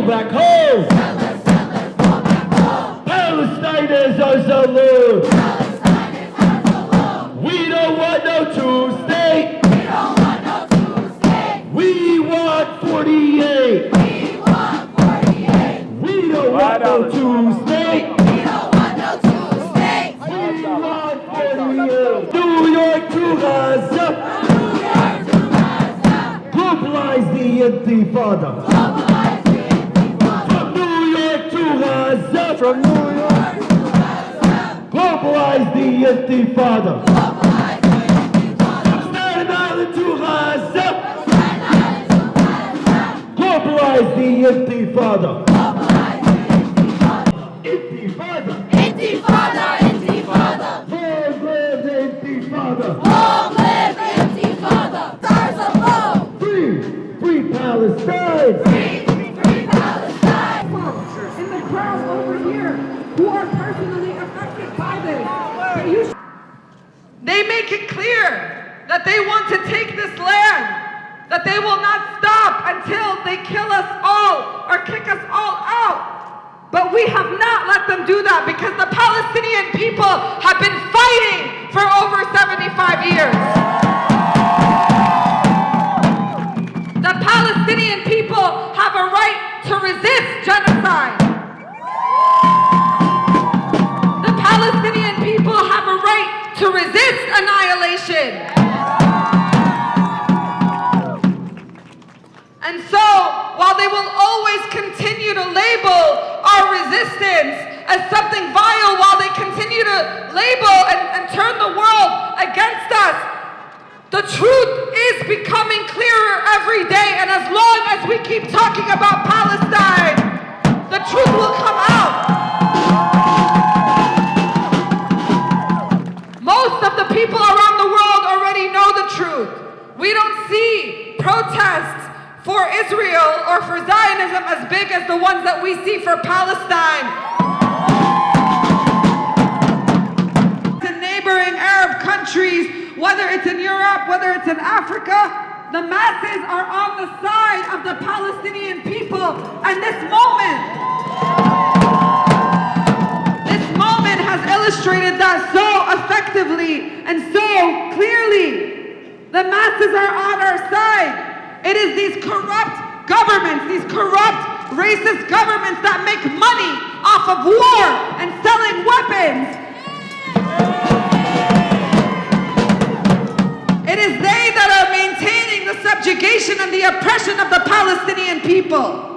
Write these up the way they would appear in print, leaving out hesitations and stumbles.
go back home. Palestine is our salute. We don't want no two-state. We want 48. We don't want no two-state. We want 48. New York to Gaza. Globalize the Intifada. From New York to Gaza. From New York to Gaza. Globalize the Intifada. From Staten Island to Gaza. Globalize the Intifada. Intifada. Intifada, Intifada. Long live the Intifada. Long live the Intifada. Stars alone. Free, free Palestine. Free Palestine. In the crowd over here who are personally affected by this. They make it clear that they want to take this land, that they will not stop until they kill us all or kick us all out. But we have not let them do that because the Palestinian people have been fighting for over 75 years. The Palestinian people have a right to resist genocide. The Palestinian people have a right to resist annihilation. And so, while they will always continue to label our resistance as something vile, while they continue to label and turn the world against us, the truth is becoming clearer every day. And as long as we keep talking about Palestine, the truth will come out. Most of the people around the world already know the truth. We don't see protests for Israel or for Zionism as big as the ones that we see for Palestine. To neighboring Arab countries, whether it's in Europe, whether it's in Africa, the masses are on the side of the Palestinian people. And this moment has illustrated that so effectively and so clearly. The masses are on our side. It is these corrupt governments, these corrupt racist governments that make money off of war and selling weapons. It is they that are maintaining the subjugation and the oppression of the Palestinian people.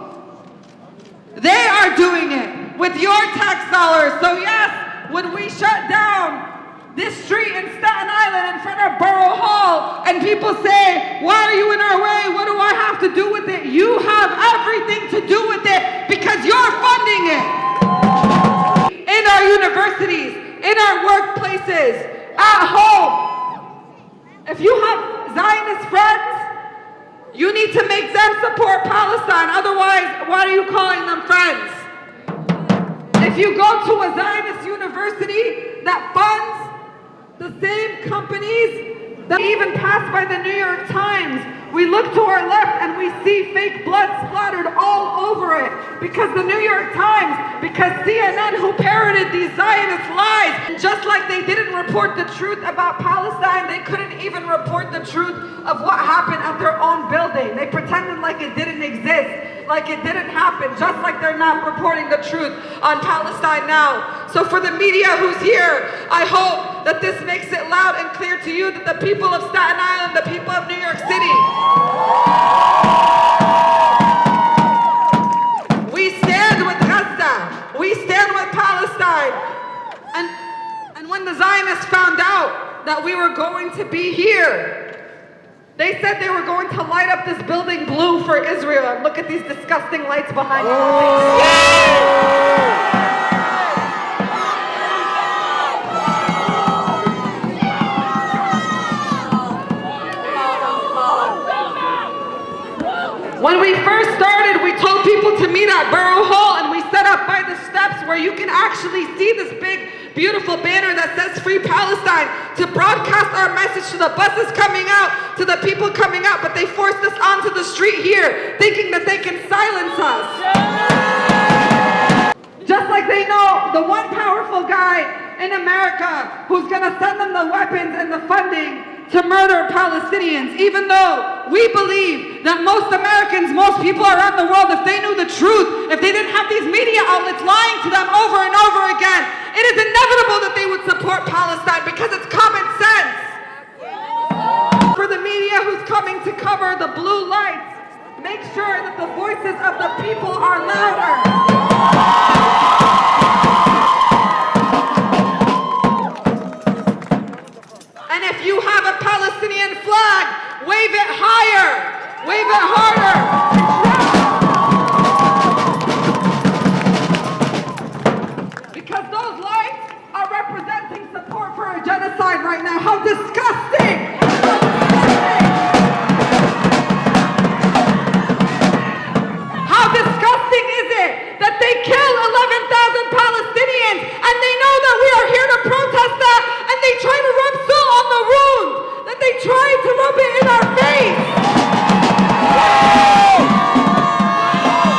They are doing it with your tax dollars. So yes, when we shut down this street in Staten Island in front of Borough Hall and people say, why are you in our way? What do I have to do with it? You have everything to do with it because you're funding it. In our universities, in our workplaces, at home. If you have Zionist friends, you need to make them support Palestine. Otherwise, why are you calling them friends? If you go to a Zionist university that funds the same companies that even passed by the New York Times, we look to our left and we see fake blood splattered all over it because the New York Times, because CNN who parroted these Zionist lies, just like they didn't report the truth about Palestine, they couldn't even report the truth of what happened at their own building. They pretended like it didn't exist, like it didn't happen, just like they're not reporting the truth on Palestine now. So for the media who's here, I hope that this makes it loud and clear to you that the people of Staten Island, the people of New York City, we stand with Gaza, we stand with Palestine. And when the Zionists found out that we were going to be here, they said they were going to light up this building blue for Israel. And look at these disgusting lights behind you. When we first started, we told people to meet at Borough Hall, and we set up by the steps where you can actually see this big, beautiful banner that says Free Palestine to broadcast our message to the buses coming out, to the people coming out, but they forced us onto the street here, thinking that they can silence us. in America who's going to send them the weapons and the funding to murder Palestinians, even though we believe that most Americans, most people around the world, if they knew the truth, if they didn't have these media outlets lying to them over and over again, it is inevitable that they would support Palestine because it's common sense. For the media who's coming to cover the blue lights, make sure that the voices of the people are louder. And if you have a Palestinian flag, wave it higher, wave it harder. Because those lights are representing support for a genocide right now. How disgusting! How disgusting is it that they kill 11,000 Palestinians and they know that we are here to protest that and they try to rub salt on the wound, that they try to rub it in our face.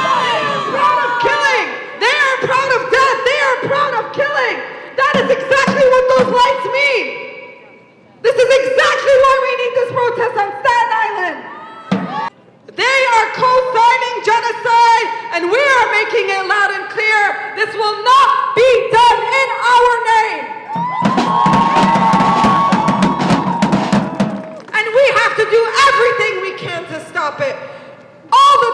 They are proud of killing. They are proud of death. They are proud of killing. That is exactly what those lights mean. This is exactly why we need this protest on Staten Island. They are co-signing genocide, and we are making it loud and clear. This will not be done in our name. And we have to do everything we can to stop it. All the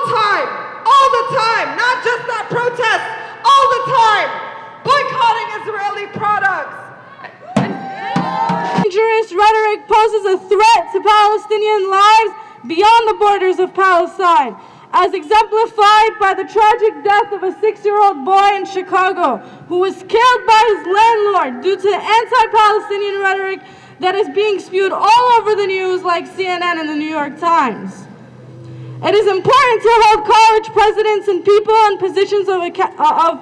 time, not just that protest, all the time. Boycotting Israeli products. Dangerous rhetoric poses a threat to Palestinian lives beyond the borders of Palestine, as exemplified by the tragic death of a 6-year-old boy in Chicago who was killed by his landlord due to anti-Palestinian rhetoric that is being spewed all over the news like CNN and the New York Times. It is important to hold college presidents and people in positions of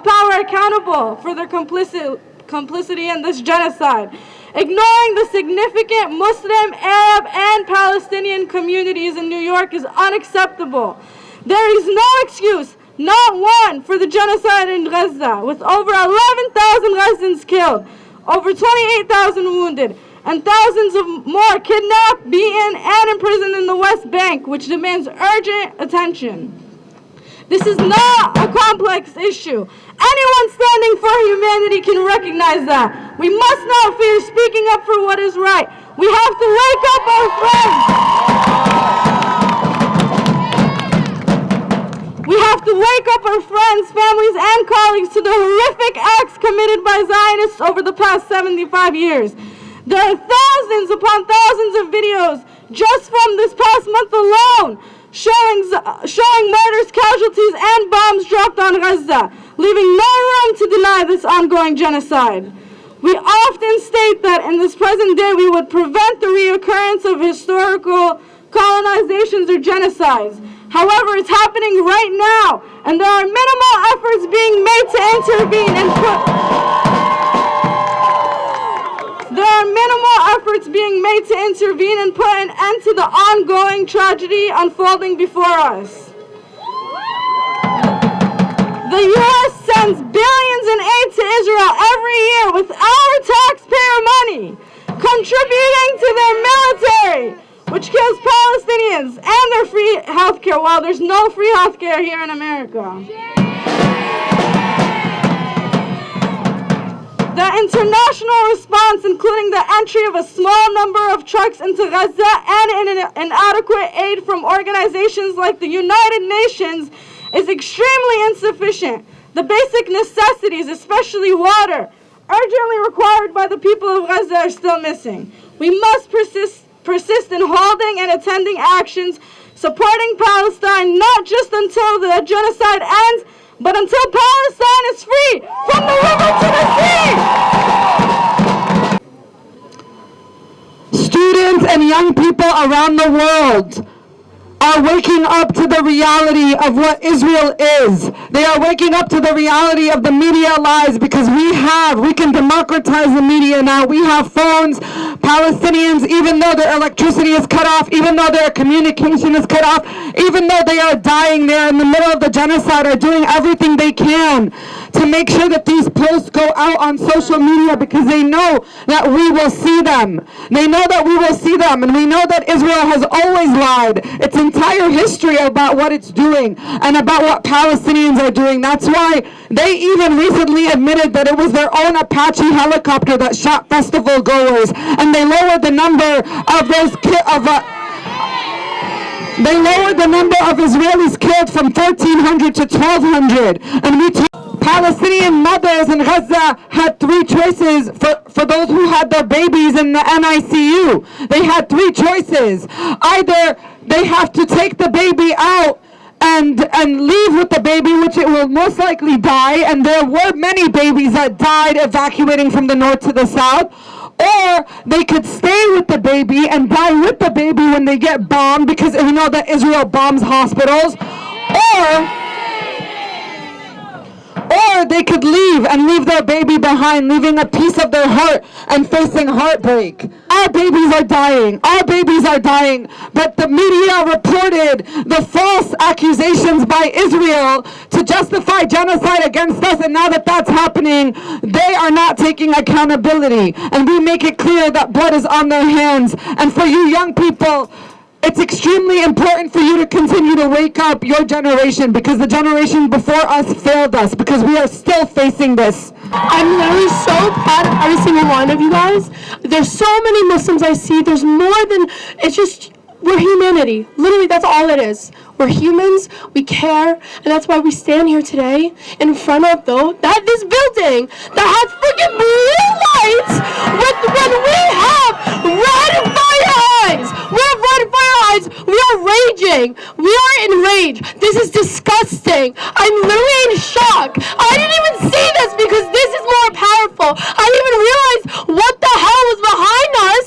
power accountable for their complicity in this genocide. Ignoring the significant Muslim, Arab, and Palestinian communities in New York is unacceptable. There is no excuse, not one, for the genocide in Gaza, with over 11,000 residents killed, over 28,000 wounded, and thousands of more kidnapped, beaten, and imprisoned in the West Bank, which demands urgent attention. This is not a complex issue. Anyone standing for humanity can recognize that. We must not fear speaking up for what is right. We have to wake up our friends. We have to wake up our friends, families, and colleagues to the horrific acts committed by Zionists over the past 75 years. There are thousands upon thousands of videos just from this past month alone showing murders, casualties, and bombs dropped on Gaza, leaving no room to deny this ongoing genocide. We often state that in this present day we would prevent the reoccurrence of historical colonizations or genocides. However, it's happening right now, and there are minimal efforts being made to intervene and put an end to the ongoing tragedy unfolding before us. The U.S. sends billions in aid to Israel every year with our taxpayer money, contributing to their military, which kills Palestinians and their free healthcare, while there's no free healthcare here in America. The international response, including the entry of a small number of trucks into Gaza and inadequate aid from organizations like the United Nations, is extremely insufficient. The basic necessities, especially water, urgently required by the people of Gaza, are still missing. We must persist in holding and attending actions supporting Palestine, not just until the genocide ends, but until Palestine is free from the river to the sea. Students and young people around the world are waking up to the reality of what Israel is. They are waking up to the reality of the media lies, because we can democratize the media now. We have phones. Palestinians, even though their electricity is cut off, even though their communication is cut off, even though they are dying there in the middle of the genocide, are doing everything they can to make sure that these posts go out on social media, because they know that we will see them. They know that we will see them, and we know that Israel has always lied its entire history about what it's doing and about what Palestinians are doing. That's why they even recently admitted that it was their own Apache helicopter that shot festival goers, and they lowered the number of those they lowered the number of Israelis killed from 1,300 to 1,200. And Palestinian mothers in Gaza had three choices for those who had their babies in the NICU. They had three choices. Either they have to take the baby out and leave with the baby, which it will most likely die, and there were many babies that died evacuating from the north to the south, or they could stay with the baby and die with the baby when they get bombed, because we know that Israel bombs hospitals, or they could leave their baby behind, leaving a piece of their heart and facing heartbreak. Our babies are dying. Our babies are dying. But the media reported the false accusations by Israel to justify genocide against us, and now that that's happening, they are not taking accountability. And we make it clear that blood is on their hands. And for you young people, it's extremely important for you to continue to wake up your generation, because the generation before us failed us, because we are still facing this. I'm literally so proud of every single one of you guys. There's so many Muslims I see. There's more than, it's just, we're humanity. Literally, that's all it is. We're humans, we care, and that's why we stand here today in front of this building that has freaking blue lights when we have red fire eyes. We have red fire eyes. We are raging. We are enraged. This is disgusting. I'm literally in shock. I didn't even see this because this is more powerful. I didn't even realize what the hell was behind us.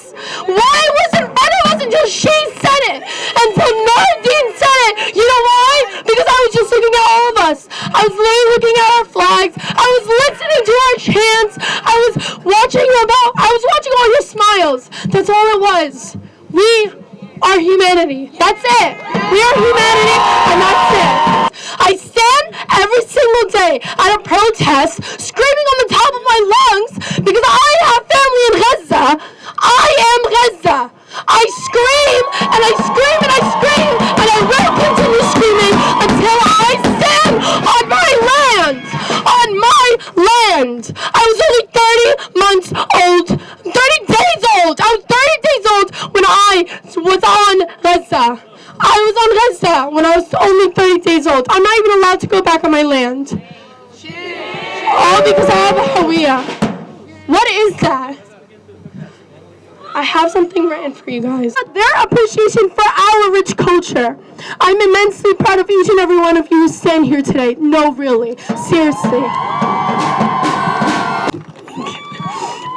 Why it was in front of us until she said it. Until Nerdeen said it. You know why? Because I was just looking at all of us. I was literally looking at our flags. I was listening to our chants. I was watching all your smiles. That's all it was. We are humanity. That's it. We are humanity, and that's it. I stand every single day at a protest, screaming on the top of my lungs, because I have family in Gaza. I am Gaza. I scream, and I scream, and I scream, and I will continue screaming until I stand on my land. On my land. I was only 30 months old. 30 days old. I was 30 days old when I was on Gaza. I was on Gaza when I was only 30 days old. I'm not even allowed to go back on my land. All because I have a Hawiyah. What is that? I have something written for you guys. Their appreciation for our rich culture. I'm immensely proud of each and every one of you who stand here today. No, really. Seriously.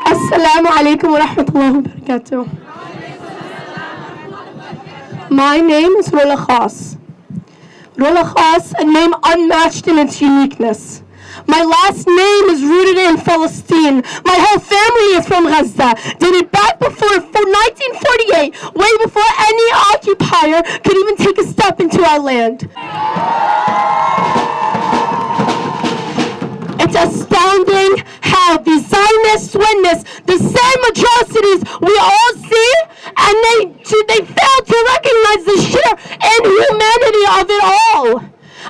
Assalamu alaikum wa rahmatullahi wa barakatuh. My name is Rola Khas. Rola Khas, a name unmatched in its uniqueness. My last name is rooted in Palestine. My whole family is from Gaza, dated back before 1948, way before any occupier could even take a step into our land. It's astounding how the Zionists witness the same atrocities we all see, and they fail to recognize the sheer inhumanity of it all.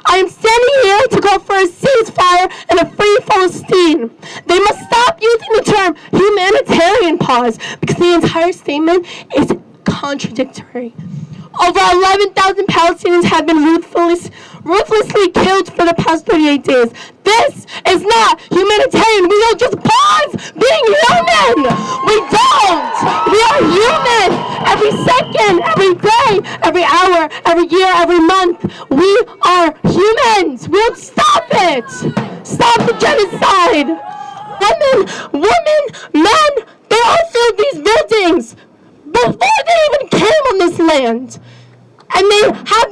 I am standing here to call for a ceasefire and a free Palestine. They must stop using the term humanitarian pause, because the entire statement is contradictory. Over 11,000 Palestinians have been ruthlessly killed for the past 38 days. This is not humanitarian. We don't just pause being human. We don't. We are human. Every second, every day, every hour, every year, every month. We are humans. We don't stop it. Stop the genocide. Women, men, they all filled these buildings before they even came on this land. And they have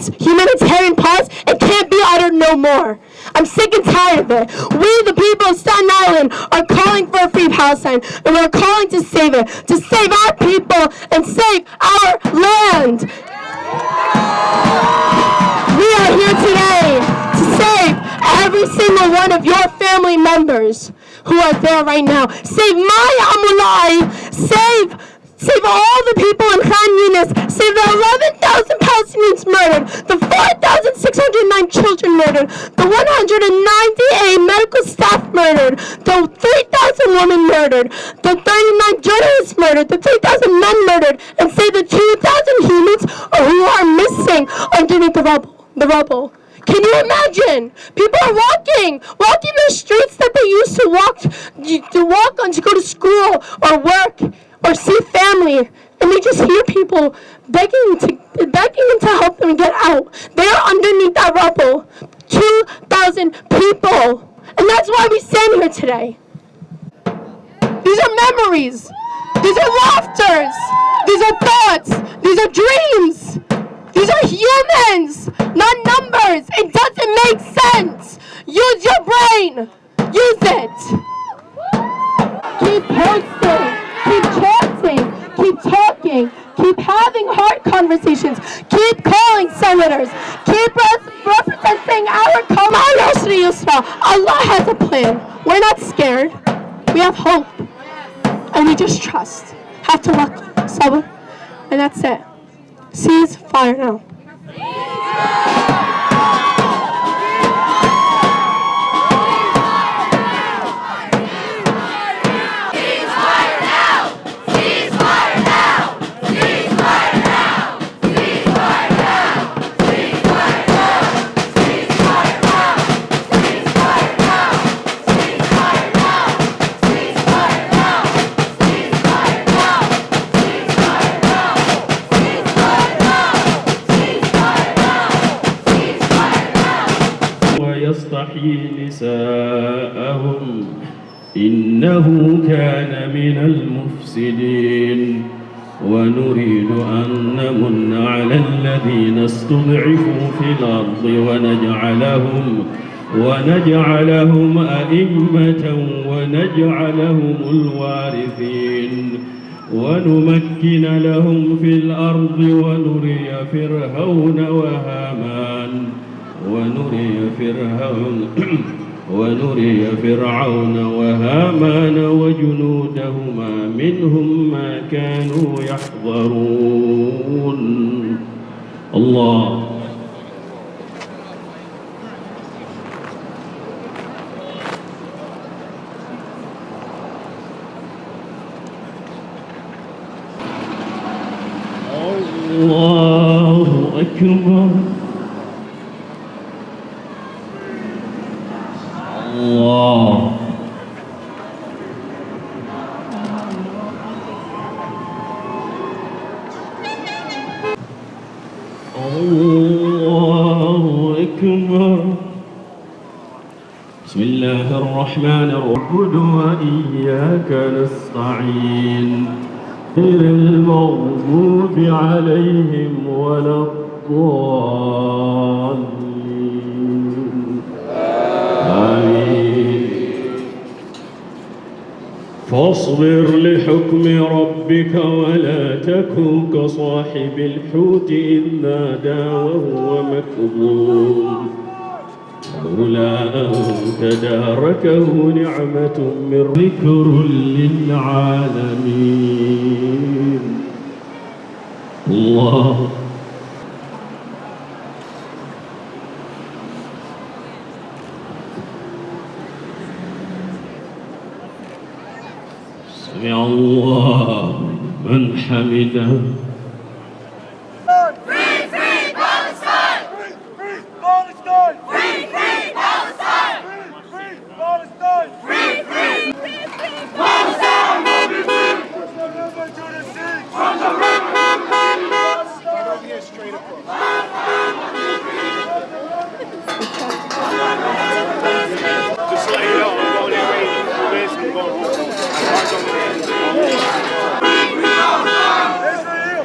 its humanitarian pause, it can't be uttered no more. I'm sick and tired of it. We, the people of Staten Island, are calling for a free Palestine, and we're calling to save it, to save our people and save our land. We are here today to save every single one of your family members who are there right now. Save my Amulai. Save all the people in Khan Yunis. Save the 11,000 Palestinians murdered, the 4,609 children murdered, the 198 medical staff murdered, the 3,000 women murdered, the 39 journalists murdered, the 3,000 men murdered, and save the 2,000 humans who are missing underneath the rubble. Can you imagine? People are walking the streets that they used to walk on to go to school or work or see family, and they just hear people begging them to help them get out. They are underneath that rubble. 2,000 people. And that's why we stand here today. These are memories. These are laughters. These are thoughts. These are dreams. These are humans, not numbers. It doesn't make sense. Use your brain. Use it. Keep posting. Keep chanting. Keep talking. Keep having hard conversations. Keep calling senators. Keep representing our cause. Allah has a plan. We're not scared. We have hope. And we just trust. Have to luck. Sabr. And that's it. Cease fire now. ويستحيي نساءهم إنه كان من المفسدين ونريد أن نمن على الذين استضعفوا في الأرض ونجعلهم أئمة ونجعلهم الوارثين ونمكن لهم في الأرض ونري فرعون وهامان وجنودهما منهم ما كانوا يحذرون. الله الله أكبر. الله أكبر. بسم الله الرحمن الرحيم وإياك نستعين غير المغضوب عليهم ولا الضالين آمين. فاصبر لحكم ربك ولا تكن كصاحب الحوت إذ نادى وهو مكظوم لولا أن تداركه نعمة من ذكر للعالمين. الله سمع الله من حمده. Free, free Palestine! Free, free Palestine! Free, free Palestine! Free, free Palestine! Free, free Palestine will be free! From the river to the sea! From the river to the sea! Palestine! Here, straight across. Just let you know, I'm going in ready. Basically going. Free Palestine! Israel!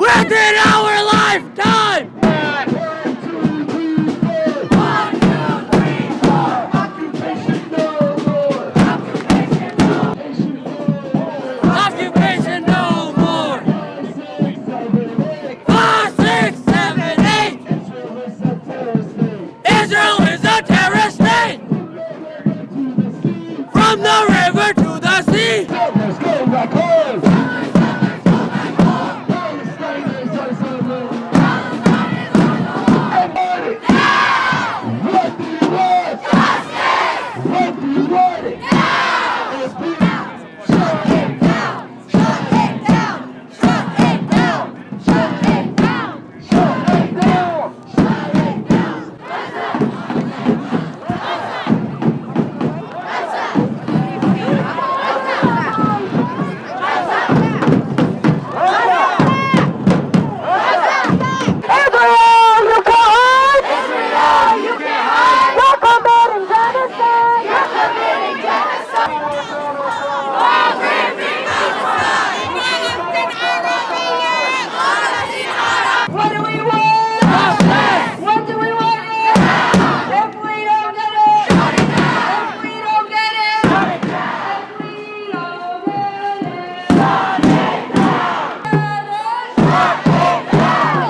within our lifetime. Occupation no more. 5, 6, 7, 8. Israel is a terrorist state. From the river to the sea. Let's go back home. What do you want? Justice! What do you want? Shut it down! Shut it down! Shut it down! Shut it down! Shut it down! Shut it down! What do we want? What do we want here? If we don't get it, if we don't get it, if we don't get it, shut it down. Shut it down. If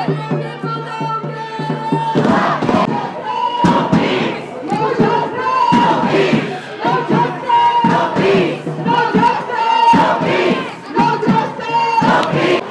the people don't get it, no peace, no justice, no peace, no justice, no peace, no justice, no peace, no justice, no peace.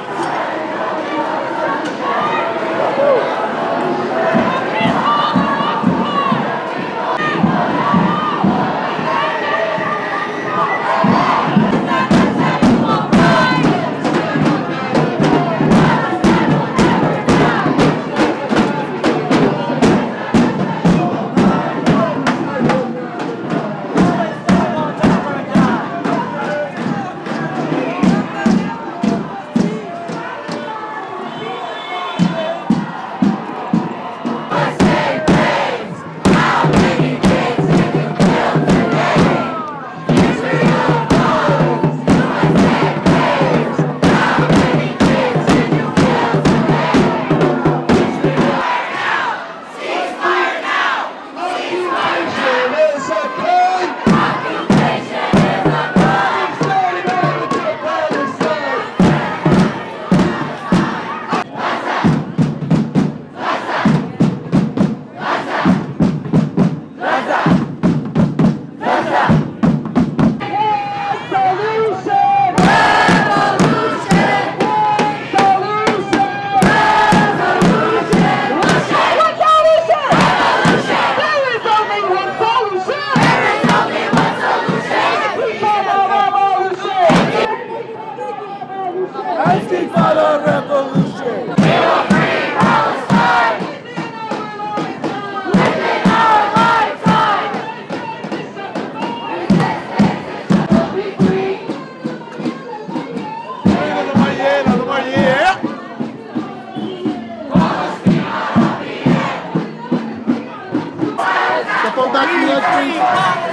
Step on back to the edge, please.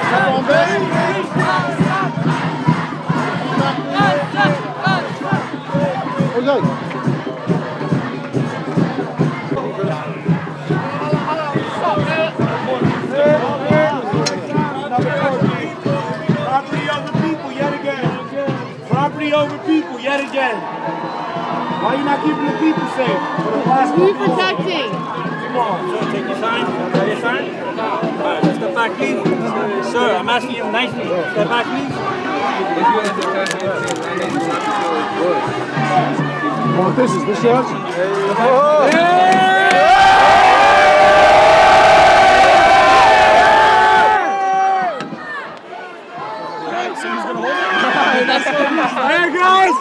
Step on back. Okay. Property over people yet again. Property over people yet again. Why are you not keeping the people safe? Who are you protecting? Come on, sir, take your sign. Take your sign. All right, let's step back, please. Sir, I'm asking you nicely. Step back, please. What this is this yours? Hey, guys!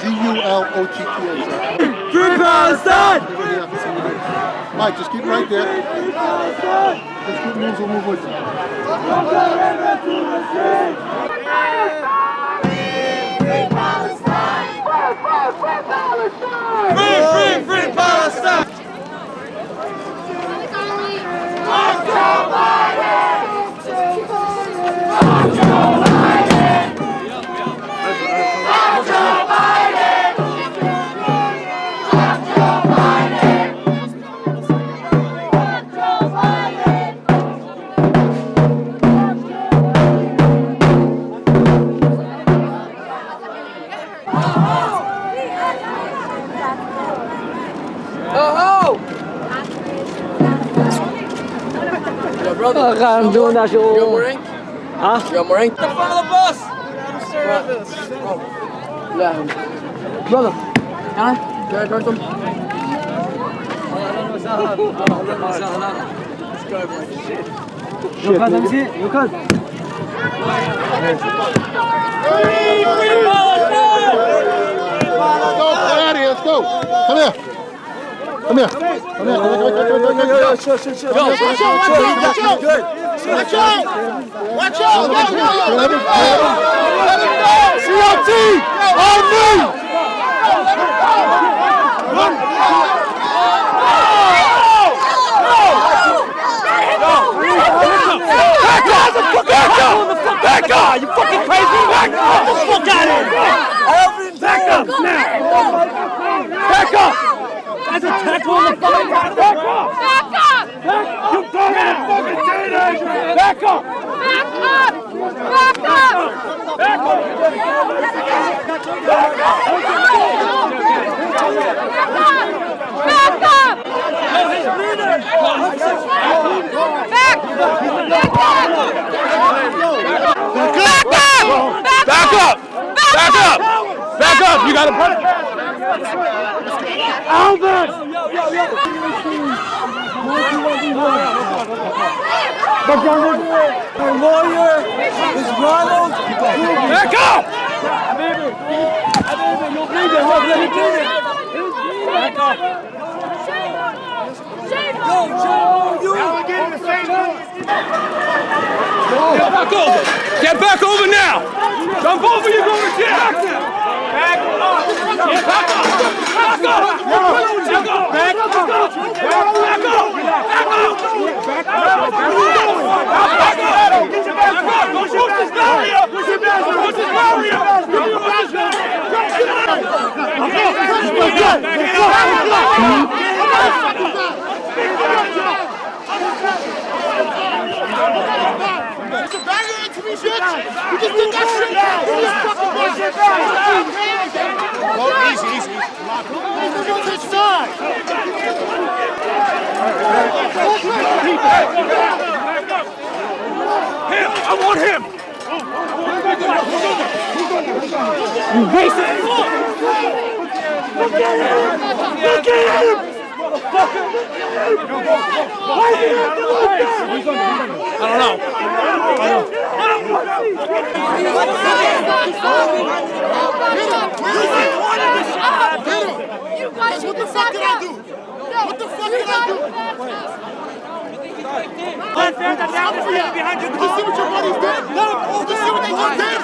G-U-L-O-T-T-O. Free Palestine! Mike, just keep right there. Just keep moving, we'll move with you. Free Palestine! Free Palestine! Let's go, brother. Oh God, I'm doing that shit. You want more ink? Huh? You want more ink? The front of the bus. Yeah. Brother. Huh? Can I talk to him? Shit, let me see it. You could. Let's go. Come here. Come here. Come here. Come here. Chill. Watch out. Watch out. CRT on me. Back up! You fucking crazy! Back up! Get the fuck out of here! Back up now! Back up! That's a tackle on the fucking back up! Back up! You fucking teenager! Back up! Back up! Back up! Back up! Back up! Back up! You gotta punch. Albert! The lawyer is Ronald. Back up! Back up! Get back over now! Jump over, you're going to jail! Back up! Get back up! Back up! Back up! Back up! Back up! Back up! Back up! Get your back up! Don't push this barrier! Push this barrier! Push this barrier! You just did that shit! You just fucking bullshit! Easy. Switch side! Him! I want him! You racist! Look at him! Look at him! Motherfucker! Why is he acting like that? I don't know. You guys, what the fuck did I do? What the fuck did I do? Behind you. Did you see what your buddies did? Did you see what they just did?